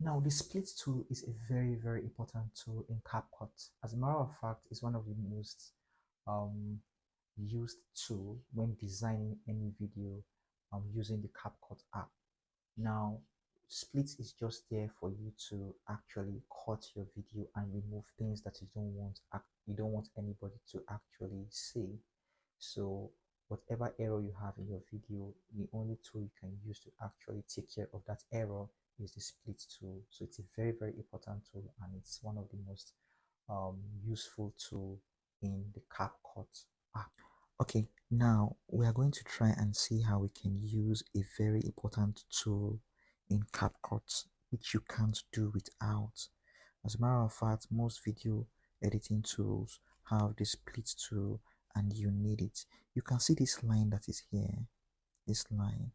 Now, the split tool is a very important tool in Capcut. As a matter of fact, it's one of the most um, used tool when designing any video using the Capcut app. Now, split is just there for you to actually cut your video and remove things that you don't want anybody to actually see. So whatever error you have in your video, the only tool you can use to actually take care of that error is the split tool. So it's a very important tool, and it's one of the most useful tool in the CapCut app. Okay, now we are going to try and see how we can use a very important tool in CapCut, which you can't do without. As a matter of fact, most video editing tools have the split tool, and you need it. You can see this line that is here, this line.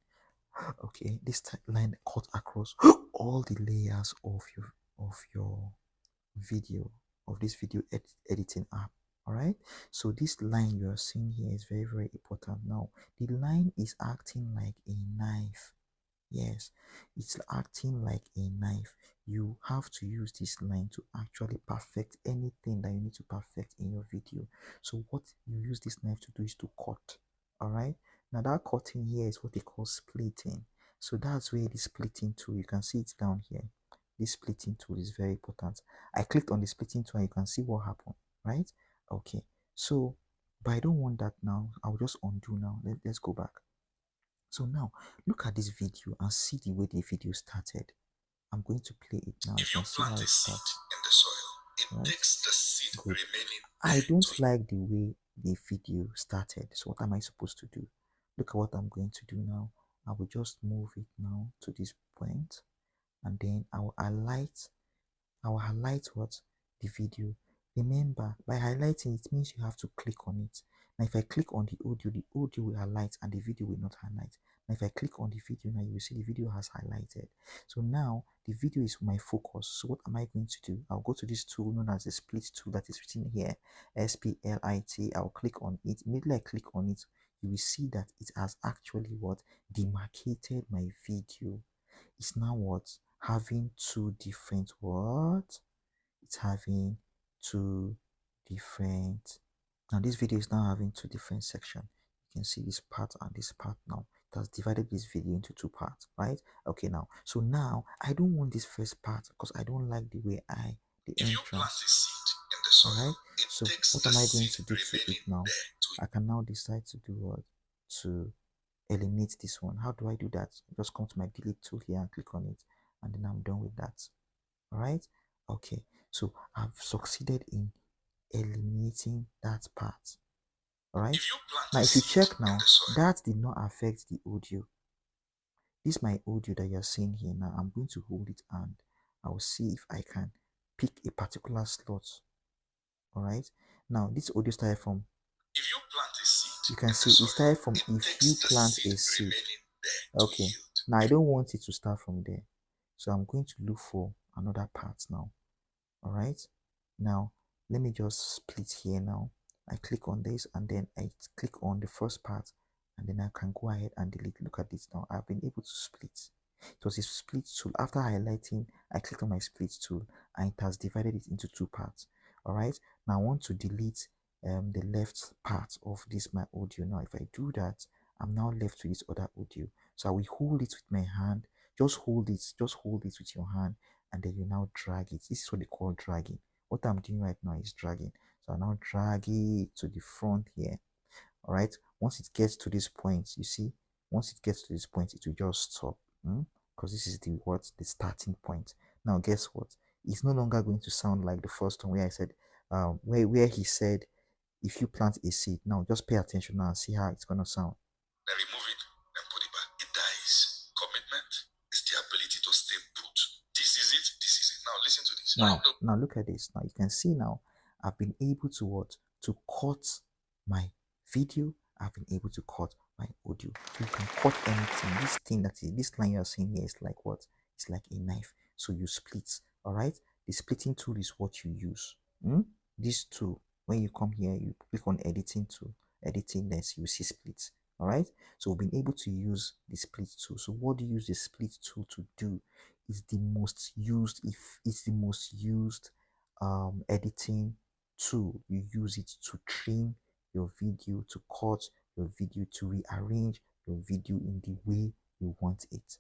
Okay, this line cut across all the layers of your video, of this video editing app. All right, so this line you are seeing here is very important. Now the line is acting like a knife. Yes, it's acting like a knife. You have to use this line to actually perfect anything that you need to perfect in your video. So what you use this knife to do is to cut. All right, now that cutting here is what they call splitting. So that's where the splitting tool, you can see it down here. This splitting tool is very important. I clicked on the splitting tool and you can see what happened, right? Okay, so but I don't want that now. I'll just undo now. Let's go back. So now look at this video and see the way the video started. I'm going to play it now. If You you can see plant how a it seed starts. in the soil, it Right? takes the seed Good. remaining I there don't to like the way the video started. So what am I supposed to do? Look at what I'm going to do now. I will just move it now to this point, and then I will highlight what the video. Remember, by highlighting it means you have to click on it. Now if I click on the audio will highlight and the video will not highlight. Now if I click on the video, now you will see the video has highlighted. So now the video is my focus. So what am I going to do? I'll go to this tool known as the split tool that is written here, SPLIT. I'll click on it. Immediately I click on it, you will see that it has actually what demarcated my video. It's now what having two different what it's having two different. Now this video is now having two different sections. You can see this part and this part. Now it has divided this video into two parts, right? Okay, now so now I don't want this first part because I don't like the way the if you plant entrance. a seed in the All soil, right, it so takes what the am I going seed to do to it remaining now? there to I can now decide to do what? To eliminate this one. How do I do that? Just come to my delete tool here and click on it, and then I'm done with that. All right, okay, so I've succeeded in eliminating that part. All right, if you plant now a if you seed check in now, the soil. that did not affect the audio. This is my audio that you're seeing here. Now I'm going to hold it and I will see if I can pick a particular slot. All right, now this audio started from, If you plant a seed you in can the see it soil, started from it if you takes the plant seed a seed. remaining there to Okay, yield. now I don't want it to start from there, so I'm going to look for another part now. All right, now let me just split here. Now I click on this and then I click on the first part, and then I can go ahead and delete. Look at this now. I've been able to split. It was a split tool. After highlighting, I clicked on my split tool and it has divided it into two parts. All right, now I want to delete the left part of this my audio. Now if I do that, I'm now left with this other audio. So I will hold it with my hand. Just hold it with your hand, and then you now drag it. This is what they call dragging. What I'm doing right now is dragging. So I now drag it to the front here. All right, once it gets to this point, you see, once it gets to this point, it will just stop, because this is the starting point. Now guess what? It's no longer going to sound like the first one where I said where he said if you plant a seed. Now just pay attention now and see how it's going to sound. Then remove it and put it back. It dies. Commitment is the ability to stay put. This is it. This is it. Now listen to this. Now look at this. Now you can see now I've been able to what? To cut my video. I've been able to cut my audio. You can cut anything. This thing that is this line you are seeing here is like what? It's like a knife. So you split. All right. The splitting tool is what you use. This tool. When you come here, you click on editing tool. Editing, then you see split. All right. So we've been able to use the split tool. So what do you use the split tool to do? is the most used, if it's the most used editing tool. You use it to trim your video, to cut your video, to rearrange your video in the way you want it.